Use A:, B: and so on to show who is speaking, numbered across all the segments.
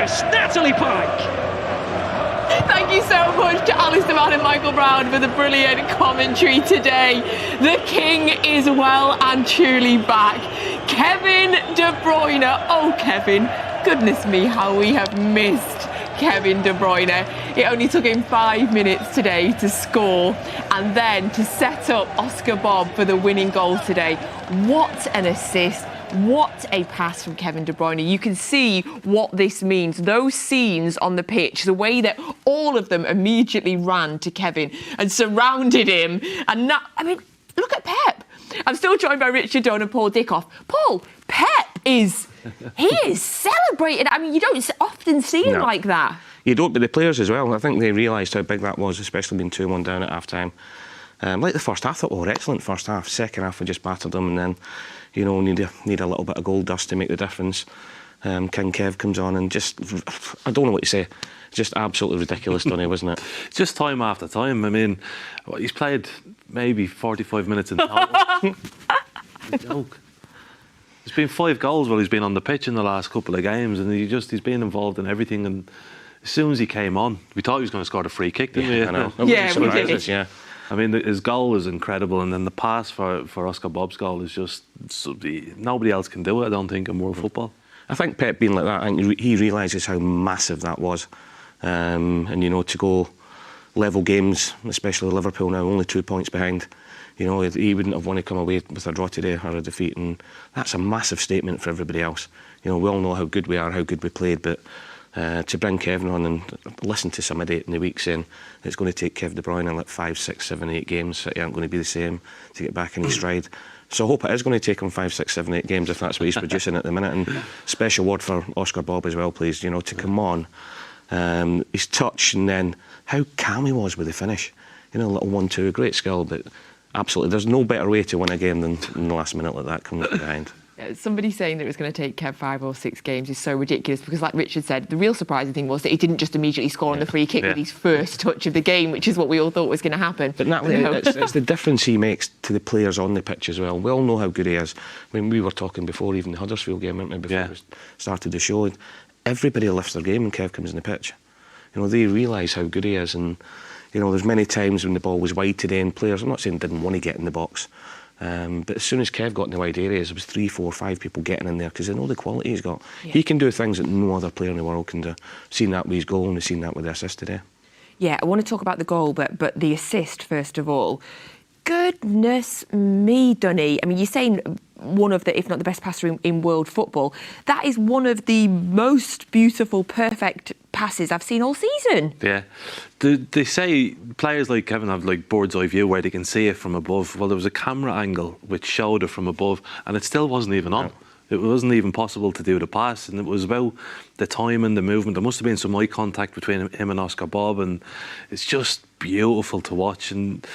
A: Yes, Natalie Pike.
B: Thank you so much to Alistair Mann and Michael Brown for the brilliant commentary today. The King is well and truly back. Kevin De Bruyne. Oh, Kevin, goodness me, how we have missed Kevin De Bruyne. It only took him 5 minutes today to score and then to set up Oscar Bob for the winning goal today. What an assist. What a pass from Kevin De Bruyne. You can see what this means. Those scenes on the pitch, the way that all of them immediately ran to Kevin and surrounded him. And now, I mean, look at Pep. I'm still joined by Richard Dunne and Paul Dickov. Paul, Pep is celebrating. I mean, you don't often see him like that.
C: You don't, but the players as well. I think they realised how big that was, especially being 2-1 down at half-time. Like the first half, I thought, oh, excellent first half. Second half, we just battered them, and then, you know, need a little bit of gold dust to make the difference. King Kev comes on and just, I don't know what to say. Just absolutely ridiculous, Dunne, wasn't it?
D: Just time after time. I mean, he's played maybe 45 minutes in total. No joke. There's been 5 goals while he's been on the pitch in the last couple of games, and he's been involved in everything. And as soon as he came on, we thought he was going to score the free kick, didn't we?
C: I know.
B: Yeah, we did.
C: Yeah.
D: I mean, his goal is incredible, and then the pass for Oscar Bob's goal is just... Nobody else can do it, I don't think, in world football.
C: I think Pep being like that, I think he realises how massive that was. And, you know, to go level games, especially Liverpool now, only 2 points behind, you know, he wouldn't have wanted to come away with a draw today or a defeat, and that's a massive statement for everybody else. You know, we all know how good we are, how good we played, but to bring Kevin on and listen to somebody in the week saying it's going to take Kev De Bruyne in like 5, 6, 7, 8 games, City aren't going to be the same to get back in his stride. So I hope it is going to take him 5, 6, 7, 8 games if that's what he's producing at the minute. And special word for Oscar Bob as well, please, you know, to come on, his touch, and then how calm he was with the finish. You know, a little 1-2, great skill, but absolutely, there's no better way to win a game than in the last minute like that, coming from behind.
B: Somebody saying that it was going to take Kev 5 or 6 games is so ridiculous, because like Richard said, the real surprising thing was that he didn't just immediately score on the free kick with his first touch of the game, which is what we all thought was going to happen.
C: But Natalie, it's the difference he makes to the players on the pitch as well. We all know how good he is. I mean, we were talking before even the Huddersfield game, weren't we, before we started the show. Everybody lifts their game when Kev comes in the pitch. You know, they realise how good he is, and you know, there's many times when the ball was wide today and players, I'm not saying didn't want to get in the box, but as soon as Kev got in the wide areas, there was 3, 4, 5 people getting in there because they know the quality he's got. Yeah. He can do things that no other player in the world can do. We've seen that with his goal and we've seen that with the assist today.
B: Yeah, I want to talk about the goal, but the assist first of all. Goodness me, Dunne. I mean, you're saying one of the, if not the best passer in world football. That is one of the most beautiful, perfect passes I've seen all season.
D: Yeah. They say players like Kevin have like bird's eye view where they can see it from above. Well, there was a camera angle which showed it from above, and it still wasn't even on. It wasn't even possible to do the pass, and it was about the time and the movement. There must have been some eye contact between him and Oscar Bob, and it's just beautiful to watch. And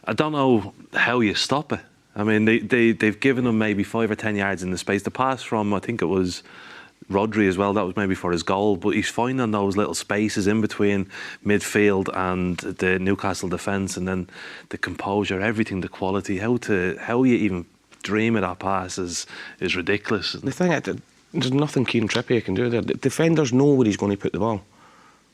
D: I don't know how you stop it. I mean, they've given him maybe 5 or 10 yards in the space. The pass from, I think it was Rodri as well, that was maybe for his goal, but he's finding those little spaces in between midfield and the Newcastle defence, and then the composure, everything, the quality, how you even dream of that pass is ridiculous.
C: The thing is, there's nothing Kieran Trippier can do there. The defenders know where he's going to put the ball.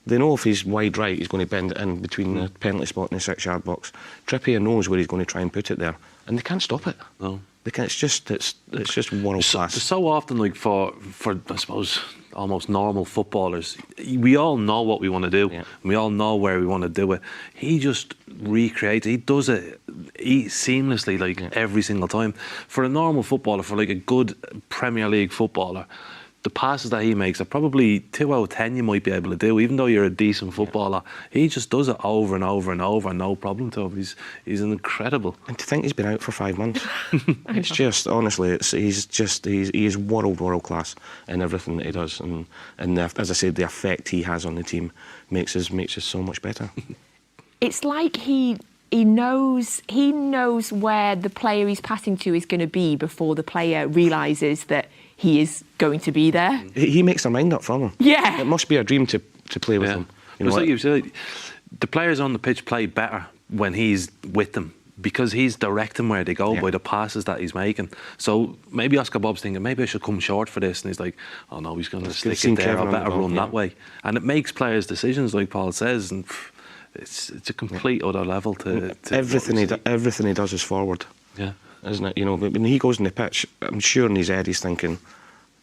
C: They know if he's wide right, he's going to bend it in between the penalty spot and the 6-yard box. Trippier knows where he's going to try and put it there, and they can't stop it. No, they can't. It's just world class.
D: So often, like for I suppose almost normal footballers, we all know what we want to do. Yeah. We all know where we want to do it. He just recreates. He does it seamlessly, like every single time. For a normal footballer, for like a good Premier League footballer, the passes that he makes are probably 2 out of 10 you might be able to do, even though you're a decent footballer. He just does it over and over and over, no problem to him. He's an incredible.
C: And to think he's been out for 5 months, it's just, honestly, he is world class in everything that he does, and as I said, the effect he has on the team makes us so much better.
B: It's like he knows where the player he's passing to is going to be before the player realises that he is going to be there.
C: He makes their mind up for them.
B: Yeah.
C: It must be a dream to play with him.
D: You know, it's like you said, the players on the pitch play better when he's with them, because he's directing where they go by the passes that he's making. So maybe Oscar Bob's thinking, maybe I should come short for this, and he's like, oh no, he's going to stick it there, I better run that way. And it makes players' decisions, like Paul says, and it's a complete other level to
C: everything he does is forward.
D: Yeah.
C: Isn't it? You know, when he goes in the pitch, I'm sure in his head he's thinking,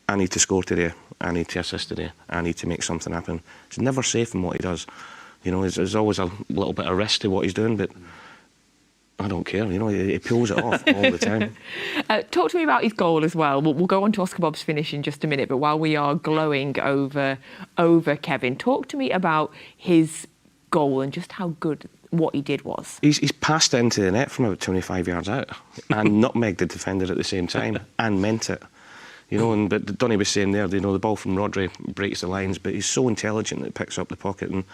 C: I need to score today, I need to assist today, I need to make something happen. He's never safe in what he does. You know, there's always a little bit of risk to what he's doing, but I don't care. You know, he pulls it off all the time.
B: Talk to me about his goal as well. We'll go on to Oscar Bob's finish in just a minute, but while we are glowing over Kevin, talk to me about his goal and just how good what he did was.
C: He's passed into the net from about 25 yards out and nutmegged the defender at the same time and meant it. You know, but Dunne was saying there, you know, the ball from Rodri breaks the lines, but he's so intelligent that it picks up the pocket. And,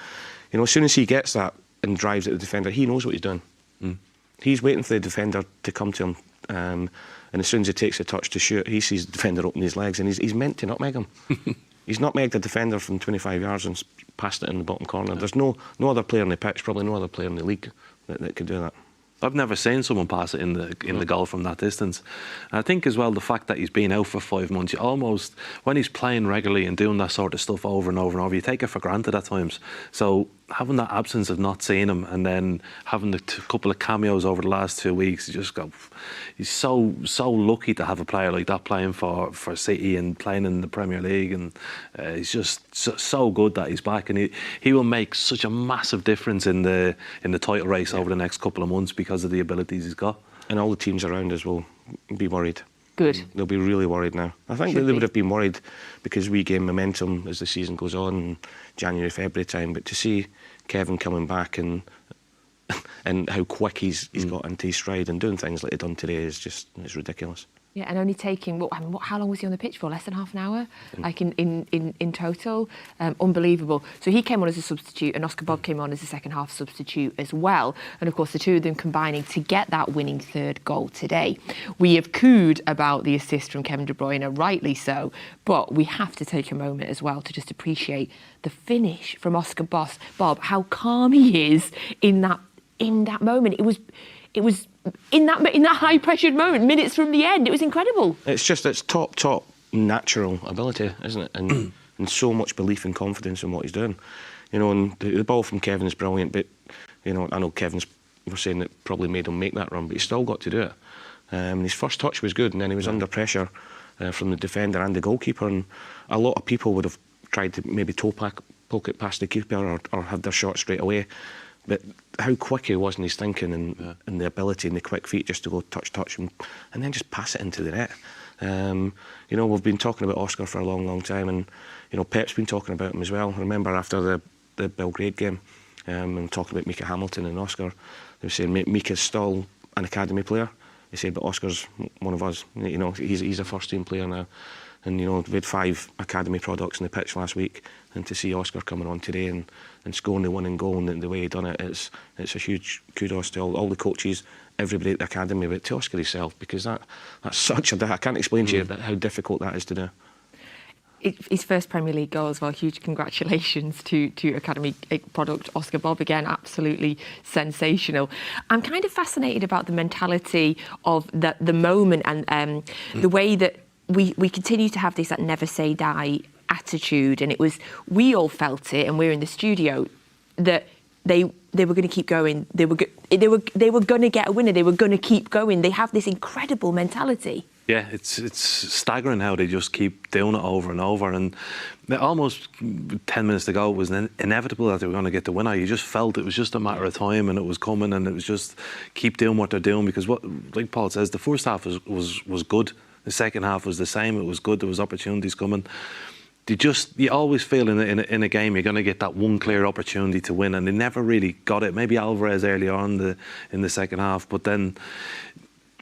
C: you know, as soon as he gets that and drives at the defender, he knows what he's doing. He's waiting for the defender to come to him. And as soon as he takes a touch to shoot, he sees the defender open his legs and he's meant to nutmeg him. He's nutmegged a defender from 25 yards and passed it in the bottom corner. There's no other player on the pitch, probably no other player in the league that could do that. I've
D: never seen someone pass it in the goal from that distance. And I think as well the fact that he's been out for 5 months, you almost, when he's playing regularly and doing that sort of stuff over and over and over, you take it for granted at times. So having that absence of not seeing him and then having the couple of cameos over the last 2 weeks, you just go, he's so lucky to have a player like that playing for City and playing in the Premier League, and he's just so good that he's back, and he will make such a massive difference in the title race over the next couple of months because of the abilities he's got. And all the teams around us will be worried.
B: Good.
C: They'll be really worried now. I think they would have been worried because we gain momentum as the season goes on, January, February time. But to see Kevin coming back and how quick he's got into his stride and doing things like he done today is ridiculous.
B: Yeah, and only taking, how long was he on the pitch for? Less than half an hour? Like in total? Unbelievable. So he came on as a substitute and Oscar Bob came on as a second half substitute as well. And of course, the two of them combining to get that winning third goal today. We have cooed about the assist from Kevin De Bruyne, rightly so, but we have to take a moment as well to just appreciate the finish from Oscar Bob, how calm he is in that moment. It was in that high pressured moment, minutes from the end. It was incredible.
C: It's top natural ability, isn't it? And and so much belief and confidence in what he's doing. You know, and the ball from Kevin is brilliant, but you know, I know we're saying that probably made him make that run, but he's still got to do it. His first touch was good, and then he was under pressure from the defender and the goalkeeper, and a lot of people would have tried to maybe poke it past the keeper or have their shot straight away. But how quick he was in his thinking and the ability and the quick feet just to go touch and then just pass it into the net. You know, we've been talking about Oscar for a long time, and you know, Pep's been talking about him as well. I remember after the Belgrade game, and talking about Mika Hamilton and Oscar, they were saying Mika's still an academy player. They said, but Oscar's one of us. You know, he's a first team player now. And you know, we had 5 academy products in the pitch last week, and to see Oscar coming on today and scoring the winning goal and the way he done it, it's a huge kudos to all the coaches, everybody at the academy, but to Oscar himself, because that's such I can't explain to you how difficult that is to do.
B: His first Premier League goal as well. Huge congratulations to academy product Oscar Bob again. Absolutely sensational. I'm kind of fascinated about the mentality of the moment and the way that we continue to have this never say die attitude, and we all felt it, and we're in the studio, that they were going to keep going. They were going to get a winner. They were going to keep going. They have this incredible mentality.
D: Yeah, it's staggering how they just keep doing it over and over. And almost 10 minutes to go, it was inevitable that they were going to get the winner. You just felt it was just a matter of time, and it was coming, and it was just keep doing what they're doing. Because like Paul says, the first half was good. The second half was the same. It was good. There was opportunities coming. You always feel in a game you're going to get that one clear opportunity to win, and they never really got it. Maybe Alvarez early on in the second half, but then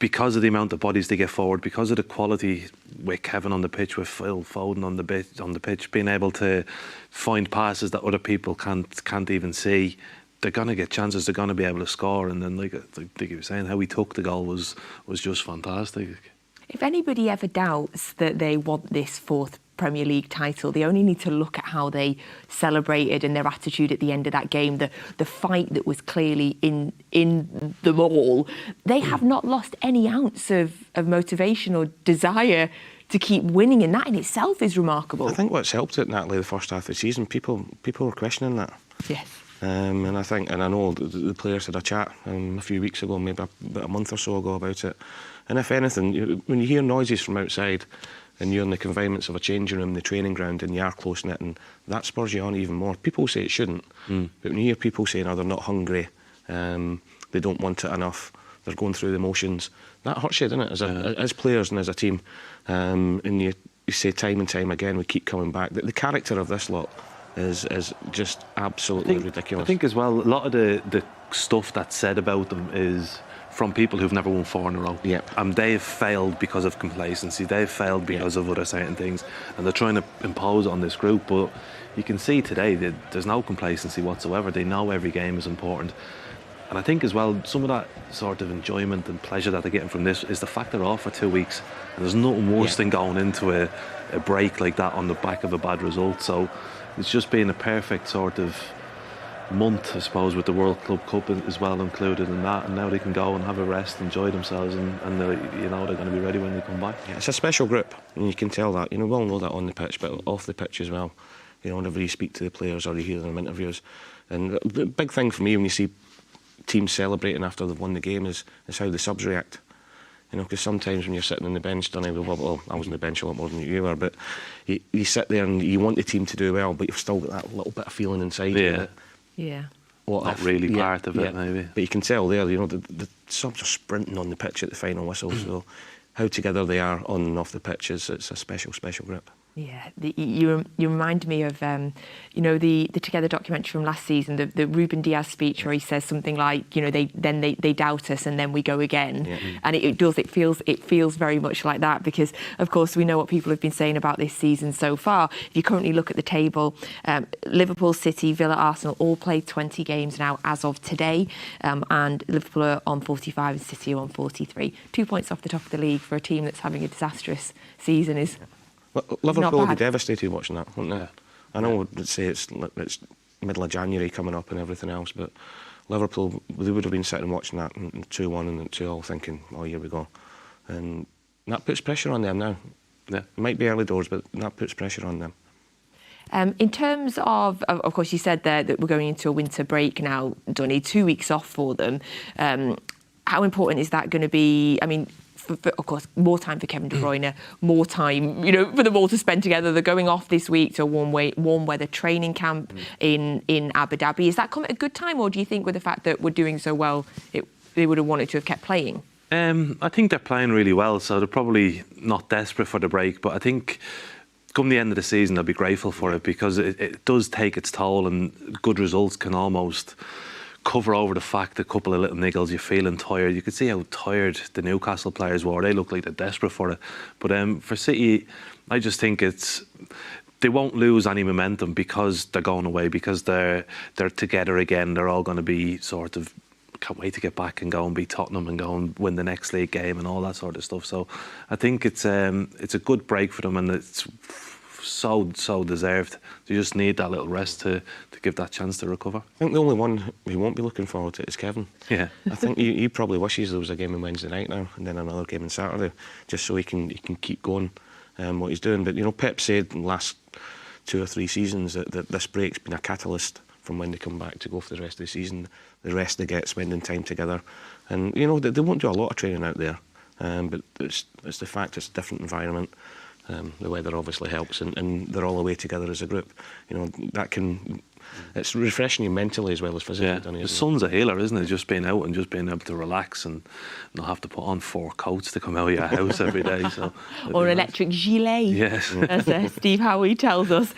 D: because of the amount of bodies they get forward, because of the quality with Kevin on the pitch, with Foden on the pitch, being able to find passes that other people can't even see, they're going to get chances. They're going to be able to score. And then, like you were saying, how he took the goal was just fantastic.
B: If anybody ever doubts that they want this fourth Premier League title. They only need to look at how they celebrated and their attitude at the end of that game, the fight that was clearly in them all. They have not lost any ounce of motivation or desire to keep winning, and that in itself is remarkable.
C: I think what's helped it, Natalie, the first half of the season, people were questioning that.
B: Yes.
C: And I know the players had a chat a few weeks ago, maybe about a month or so ago, about it. And if anything, when you hear noises from outside and you're in the confinements of a changing room, the training ground, and you are close-knit, and that spurs you on even more. People say it shouldn't, but when you hear people saying, they're not hungry, they don't want it enough, they're going through the motions, that hurts you, doesn't it, as players and as a team. And you say time and time again, we keep coming back. The character of this lot is just absolutely ridiculous.
D: I think as well, a lot of the stuff that's said about them is from people who've never won 4 in a row.
C: Yep.
D: They've failed because of complacency, they've failed because of other certain things, and they're trying to impose on this group. But you can see today that there's no complacency whatsoever. They know every game is important. And I think as well, some of that sort of enjoyment and pleasure that they're getting from this is the fact they're off for 2 weeks. And there's nothing worse than going into a break like that on the back of a bad result. So it's just been a perfect sort of month, I suppose, with the World Club Cup as well included in that. And now they can go and have a rest, enjoy themselves, and they're going to be ready when they come back.
C: Yeah, it's a special group, and you can tell that. We all know that on the pitch, but off the pitch as well. Whenever you speak to the players or you hear them in interviews. And the big thing for me when you see teams celebrating after they've won the game is how the subs react. Because sometimes when you're sitting on the bench, well, I was on the bench a lot more than you were, but you sit there and you want the team to do well, but you've still got that little bit of feeling inside you. That,
D: not really part of it, maybe.
C: But you can tell there, the subs are sprinting on the pitch at the final whistle. So how together they are on and off the pitch it's a special group.
B: Yeah, you remind me of the Together documentary from last season, the Ruben Diaz speech where he says something like, they doubt us and then we go again, and it feels very much like that, because of course we know what people have been saying about this season so far. If you currently look at the table, Liverpool, City, Villa, Arsenal all played 20 games now as of today, and Liverpool are on 45 and City are on 43. 2 points off the top of the league for a team that's having a disastrous season is.
C: Well, Liverpool will be devastated watching that, won't they? Yeah. I know we'd say it's middle of January coming up and everything else, but Liverpool, they would have been sitting watching that 2-1 and 2-2 thinking, oh, here we go. And that puts pressure on them now. Yeah. It might be early doors, but that puts pressure on them.
B: In terms of course, you said there that we're going into a winter break now, Dunne, 2 weeks off for them. How important is that going to be? I mean, of course, more time for Kevin De Bruyne, more time, for them all to spend together. They're going off this week to a warm weather training camp in Abu Dhabi. Is that come at a good time, or do you think with the fact that we're doing so well, they would have wanted to have kept playing?
D: I think they're playing really well, so they're probably not desperate for the break. But I think come the end of the season, they'll be grateful for it, because it does take its toll, and good results can almost cover over the fact a couple of little niggles, you're feeling tired. You could see how tired the Newcastle players were. They look like they're desperate for it. But for City, I just think they won't lose any momentum because they're going away, because they're together again. They're all going to be sort of, can't wait to get back and go and beat Tottenham and go and win the next league game and all that sort of stuff. So I think it's a good break for them, and it's so deserved. They just need that little rest to give that chance to recover. I
C: think the only one who won't be looking forward to it is Kevin.
D: Yeah.
C: I think he probably wishes there was a game on Wednesday night now and then another game on Saturday, just so he can keep going what he's doing. But Pep said in the last 2 or 3 seasons that this break's been a catalyst from when they come back to go for the rest of the season. The rest they get, spending time together, and they won't do a lot of training out there, but it's the fact it's a different environment. The weather obviously helps, and they're all away together as a group. It's refreshing you mentally as well as physically.
D: Yeah. The sun's a healer, isn't it? Just being out and just being able to relax and not have to put on 4 coats to come out of your house every day. So
B: or electric gilet,
D: yes,
B: as Steve Howie tells us.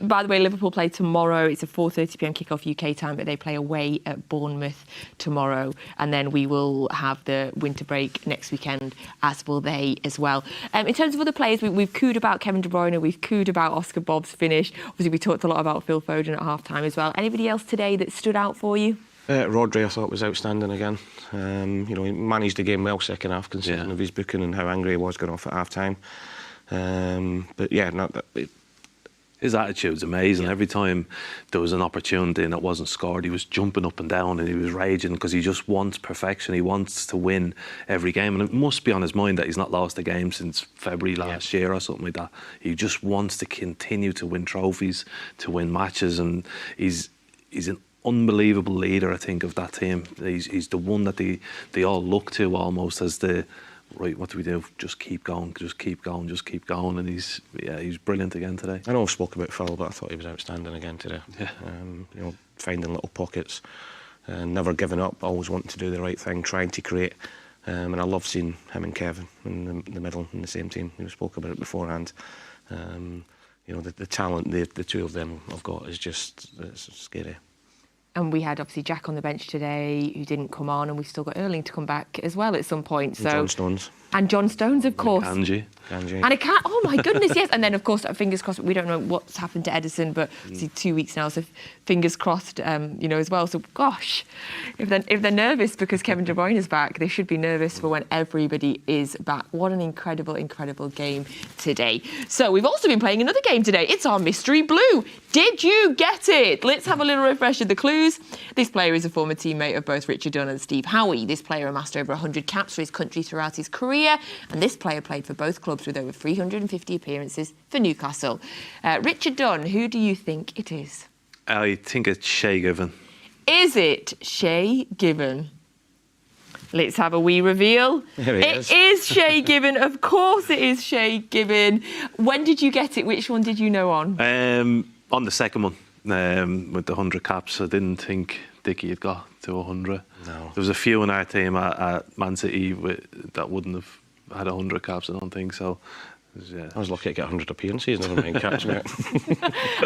B: By the way, Liverpool play tomorrow. It's a 4:30 p.m. kickoff UK time, but they play away at Bournemouth tomorrow, and then we will have the winter break next weekend, as will they as well. In terms of other players, we've cooed about Kevin De Bruyne, we've cooed about Oscar Bobb's finish. Obviously, we talked a lot about Phil Foden at half-time as well. Anybody else today that stood out for you?
C: Rodri, I thought, was outstanding again. He managed the game well second half, considering of his booking and how angry he was going off at half-time. But yeah, not that.
D: His attitude's amazing.
C: Yeah.
D: Every time there was an opportunity and it wasn't scored, he was jumping up and down and he was raging because he just wants perfection. He wants to win every game, and it must be on his mind that he's not lost a game since February last year or something like that. He just wants to continue to win trophies, to win matches, and he's an unbelievable leader, I think, of that team. He's the one that they all look to almost as the right, what do we do? Just keep going, just keep going, just keep going. And he's brilliant again today.
C: I know I've spoken about Phil, but I thought he was outstanding again today.
D: Yeah.
C: Finding little pockets, never giving up, always wanting to do the right thing, trying to create. And I love seeing him and Kevin in the middle in the same team. We spoke about it beforehand. The talent the two of them have got is just it's scary.
B: And we had obviously Jack on the bench today who didn't come on, and we've still got Erling to come back as well at some point. So
C: John Stones.
B: And John Stones, of course.
D: Kanji.
B: And it can't, oh my goodness, yes. And then, of course, fingers crossed, we don't know what's happened to Edison, but obviously 2 weeks now, so fingers crossed, as well. So, gosh, if they're nervous because Kevin De Bruyne is back, they should be nervous for when everybody is back. What an incredible, incredible game today. So, we've also been playing another game today. It's our Mystery Blue. Did you get it? Let's have a little refresh of the clues. This player is a former teammate of both Richard Dunne and Steve Howie. This player amassed over 100 caps for his country throughout his career, and this player played for both clubs with over 350 appearances for Newcastle. Richard Dunne, who do you think it is?
D: I think it's Shay Given.
B: Is it Shay Given? Let's have a wee reveal. It is Shay Given. Of course it is Shay Given. When did you get it? Which one did you know on?
D: On the second one, with the 100 caps. I didn't think Dickie had got to 100.
C: No.
D: There was a few in our team at Man City that wouldn't have had 100 caps, I don't think so. Yeah.
C: I was lucky to get 100 appearances, never mind catching it.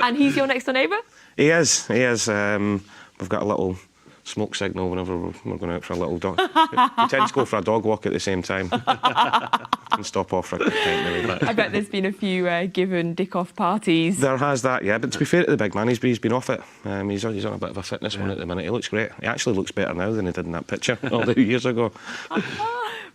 B: And he's your next door neighbour?
C: He is. We've got a little smoke signal whenever we're going out for a little dog. We tend to go for a dog walk at the same time. Can stop off for a quick time maybe.
B: I bet there's been a few given Dickov parties.
C: There has that, yeah. But to be fair to the big man, he's been off it. He's on a bit of a fitness one at the minute. He looks great. He actually looks better now than he did in that picture all the years ago.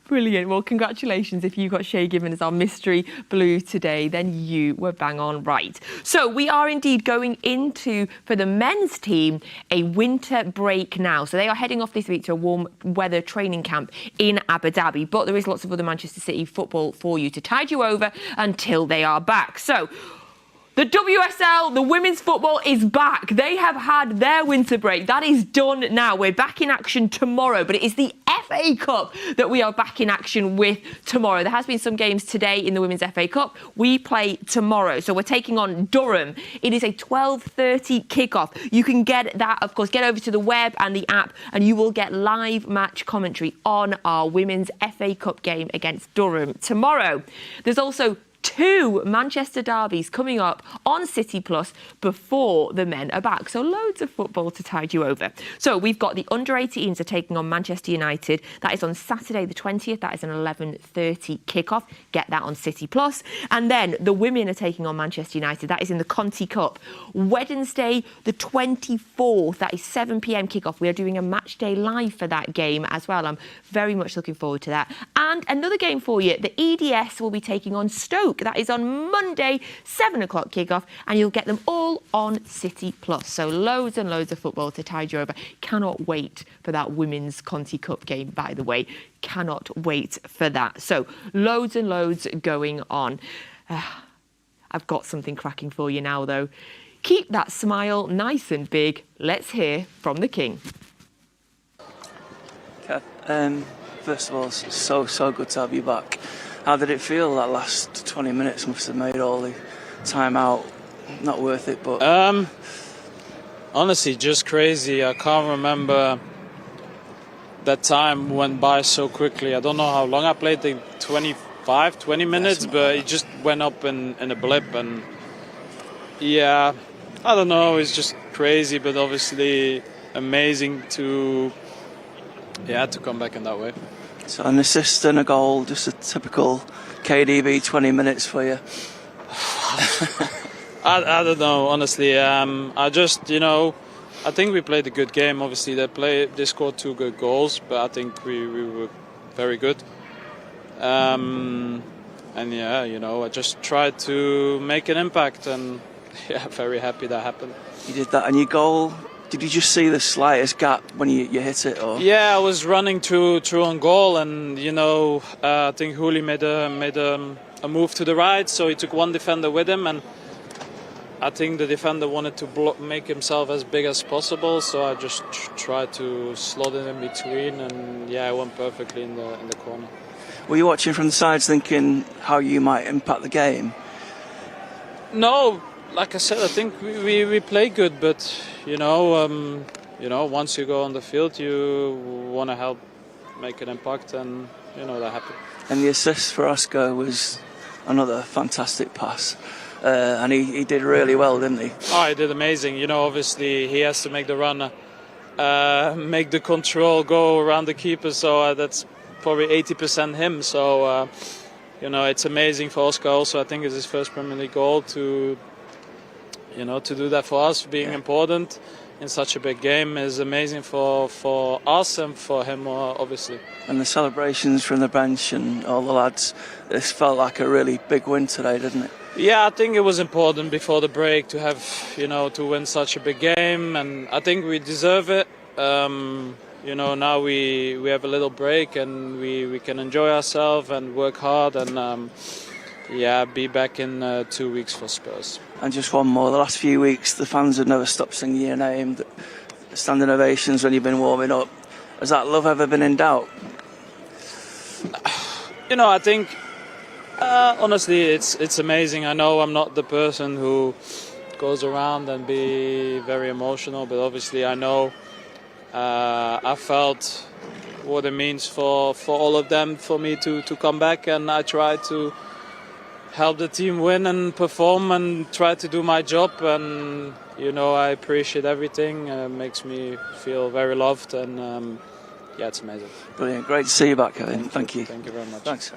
B: Brilliant. Well, congratulations. If you got Shay Given as our Mystery Blue today, then you were bang on right. So we are indeed going into, for the men's team, a winter break now. So they are heading off this week to a warm weather training camp in Abu Dhabi. But there is lots of other Manchester City football for you to tide you over until they are back. So the WSL, the women's football, is back. They have had their winter break. That is done now. We're back in action tomorrow, but it is the FA Cup that we are back in action with tomorrow. There has been some games today in the Women's FA Cup. We play tomorrow. So we're taking on Durham. It is a 12:30 kickoff. You can get that, of course, get over to the web and the app, and you will get live match commentary on our Women's FA Cup game against Durham tomorrow. There's also 2 Manchester derbies coming up on City Plus before the men are back. So loads of football to tide you over. So we've got the under-18s are taking on Manchester United. That is on Saturday the 20th. That is an 11:30 kickoff. Get that on City Plus. And then the women are taking on Manchester United. That is in the Conti Cup. Wednesday the 24th. That is 7 p.m. kickoff. We are doing a match day live for that game as well. I'm very much looking forward to that. And another game for you. The EDS will be taking on Stoke. That is on Monday, 7 o'clock kickoff, and you'll get them all on City Plus. So loads and loads of football to tide you over. Cannot wait for that Women's Conti Cup game, by the way. Cannot wait for that. So loads and loads going on. I've got something cracking for you now, though. Keep that smile nice and big. Let's hear from the King.
A: First of all, so good to have you back. How did it feel that last 20 minutes? Must have made all the time out not worth it, but
E: honestly, just crazy. I can't remember. That time went by so quickly. I don't know how long I played, the 20 minutes, but it just went up in a blip. And yeah, I don't know, it's just crazy, but obviously amazing to come back in that way.
A: So an assist and a goal, just a typical KDB 20 minutes for you.
E: I don't know, honestly. I just, I think we played a good game. Obviously, they scored 2 good goals, but I think we were very good. yeah, you know, I just tried to make an impact, and yeah, very happy that happened.
A: You did that, and your goal. Did you just see the slightest gap when you hit it? Or?
E: Yeah, I was running through on goal, and you know, I think Hooli made a move to the right, so he took one defender with him, and I think the defender wanted to make himself as big as possible, so I just tried to slot it in between, and yeah, it went perfectly in the corner.
A: Were you watching from the sides thinking how you might impact the game?
E: No, like I said, I think we play good, but you know, once you go on the field, you want to help make an impact, and you know that happened. And
A: the assist for Oscar was another fantastic pass, and he did really well, didn't he?
E: Oh, he did amazing. You know, obviously he has to make the run, make the control, go around the keeper. So that's probably 80% him. So you know, it's amazing for Oscar. Also, I think it's his first Premier League goal to do that for us, being important in such a big game is amazing for us and for him, obviously. And the celebrations from the bench and all the lads, this felt like a really big win today, didn't it? Yeah, I think it was important before the break to have, to win such a big game, and I think we deserve it. Now we have a little break and we can enjoy ourselves and work hard and be back in 2 weeks for Spurs. And just one more, the last few weeks the fans have never stopped singing your name, the standing ovations when you've been warming up. Has that love ever been in doubt? I think honestly it's amazing. I know I'm not the person who goes around and be very emotional, but obviously I know I felt what it means for all of them for me to come back, and I try to help the team win and perform and try to do my job, and I appreciate everything. It makes me feel very loved, and it's amazing. Brilliant, great to see you back, Kevin. Thank you. Thank you very much. Thanks.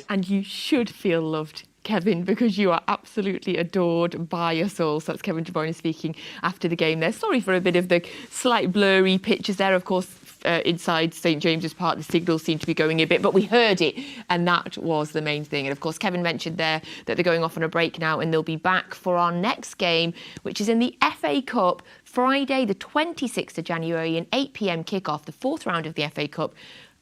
B: And you should feel loved, Kevin, because you are absolutely adored by us all. So that's Kevin De Bruyne speaking after the game there. Sorry for a bit of the slight blurry pictures there, of course. Inside St James's Park, the signal seemed to be going a bit, but we heard it, and that was the main thing. And of course, Kevin mentioned there that they're going off on a break now, and they'll be back for our next game, which is in the FA Cup, Friday, the 26th of January, an 8 p.m. kickoff, the fourth round of the FA Cup,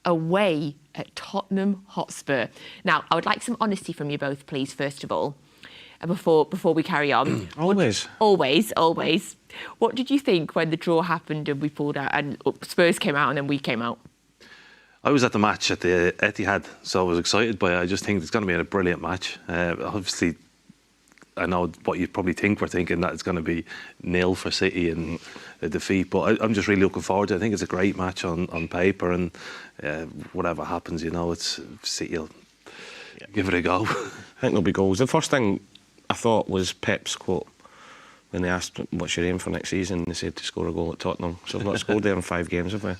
B: away at Tottenham Hotspur. Now, I would like some honesty from you both, please, first of all, before we carry on.
C: Always.
B: What did you think when the draw happened and we pulled out and Spurs came out and then we came out?
D: I was at the match at the Etihad, so I was excited by it. I just think it's going to be a brilliant match. Obviously, I know what you probably think. We're thinking that it's going to be 0 for City and a defeat, but I'm just really looking forward to it. I think it's a great match on paper, and whatever happens, it's City will give it a go.
C: I think there'll be goals. The first thing I thought was Pep's quote when they asked what's your aim for next season. They said to score a goal at Tottenham. So we've not scored there in 5 games, have we? Is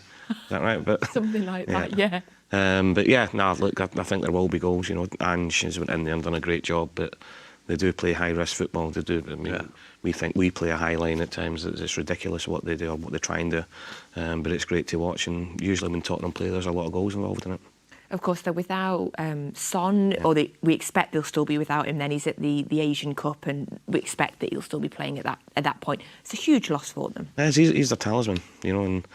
C: that right? But
B: something like that, yeah.
C: Look, I think there will be goals. Ange has went in there and done a great job, but they do play high risk football. They do. I mean, we think we play a high line at times. It's ridiculous what they do or what they try and do, but it's great to watch. And usually when Tottenham play, there's a lot of goals involved in it.
B: Of course, they're without Son, or we expect they'll still be without him. Then he's at the Asian Cup, and we expect that he'll still be playing at that point. It's a huge loss for them.
C: He's their talisman, and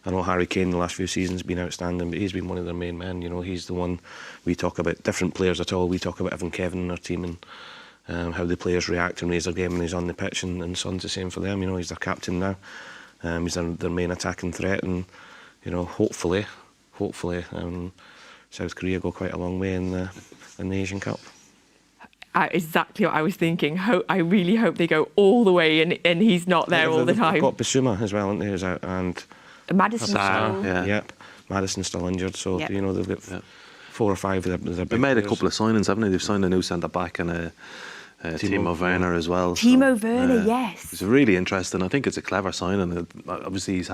C: I know Harry Kane the last few seasons has been outstanding, but he's been one of their main men. He's the one we talk about. Different players at all. We talk about having Kevin in our team and how the players react and raise their game when he's on the pitch, and Son's the same for them. He's their captain now. He's their main attacking threat, and hopefully. South Korea go quite a long way in the Asian Cup.
B: Exactly what I was thinking. I really hope they go all the way and he's not there all the time.
C: They've got Bissouma as well, haven't they? Who's out, and
B: Madison's still...
C: Yep, Madison's still injured, so they've got 4 or 5 of their big
D: They made
C: players.
D: A couple of signings, haven't they? They've signed a new centre-back and a Timo Werner as well.
B: Timo Werner, yes.
D: It's really interesting. I think it's a clever signing. Obviously, he's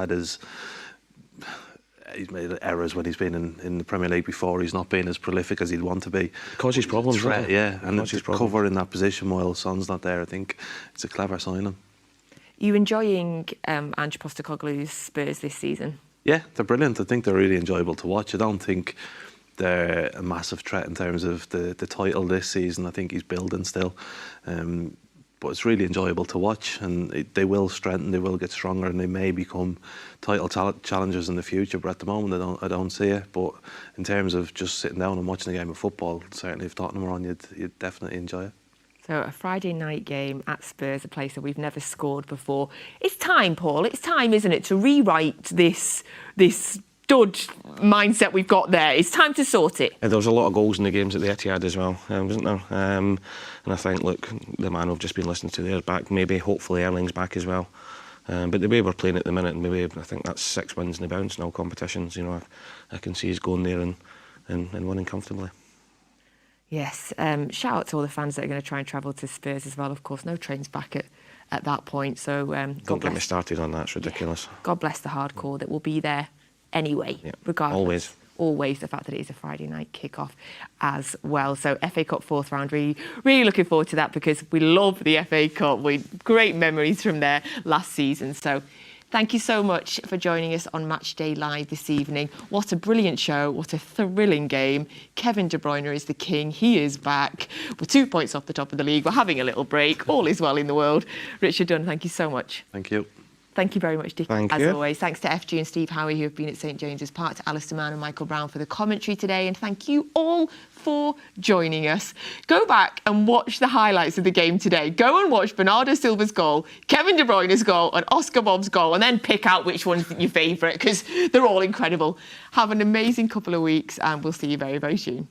D: made errors when he's been in the Premier League before. He's not been as prolific as he'd want to be.
C: Causes problems,
D: and to cover in that position while Son's not there, I think it's a clever signing.
B: You enjoying Ange Postecoglou's Spurs this season?
D: Yeah, they're brilliant. I think they're really enjoyable to watch. I don't think they're a massive threat in terms of the title this season. I think he's building still. But it's really enjoyable to watch, and they will strengthen, they will get stronger, and they may become title challengers in the future. But at the moment, I don't see it. But in terms of just sitting down and watching a game of football, certainly if Tottenham are on, you'd definitely enjoy it. So
B: a Friday night game at Spurs, a place that we've never scored before. It's time, Paul. It's time, isn't it, to rewrite this dud mindset we've got there. It's time to sort it.
C: There was a lot of goals in the games at the Etihad as well, wasn't there? And I think, look, the man we've just been listening to there back, maybe, hopefully Erling's back as well. But the way we're playing at the minute, maybe I think that's 6 wins in the bounce in all competitions. You know, I can see us going there and winning comfortably.
B: Yes, shout out to all the fans that are going to try and travel to Spurs as well. Of course, no trains back at that point. So
C: don't get me started on that. It's ridiculous.
B: Yeah. God bless the hardcore that will be there anyway, regardless. Always the fact that it is a Friday night kick-off as well. So FA Cup 4th round, really looking forward to that, because we love the FA Cup. Great memories from there last season. So thank you so much for joining us on Matchday Live this evening. What a brilliant show. What a thrilling game. Kevin De Bruyne is the king. He is back. We're 2 points off the top of the league. We're having a little break. All is well in the world. Richard Dunne, thank you so much.
D: Thank you.
B: Thank you very much, Dick,
C: Thank
B: as
C: you.
B: always. Thanks to FG and Steve Howie, who have been at St James's Park, to Alistair Mann and Michael Brown for the commentary today, and thank you all for joining us. Go back and watch the highlights of the game today. Go and watch Bernardo Silva's goal, Kevin De Bruyne's goal, and Oscar Bob's goal, and then pick out which one's your favourite, because they're all incredible. Have an amazing couple of weeks, and we'll see you very, very soon.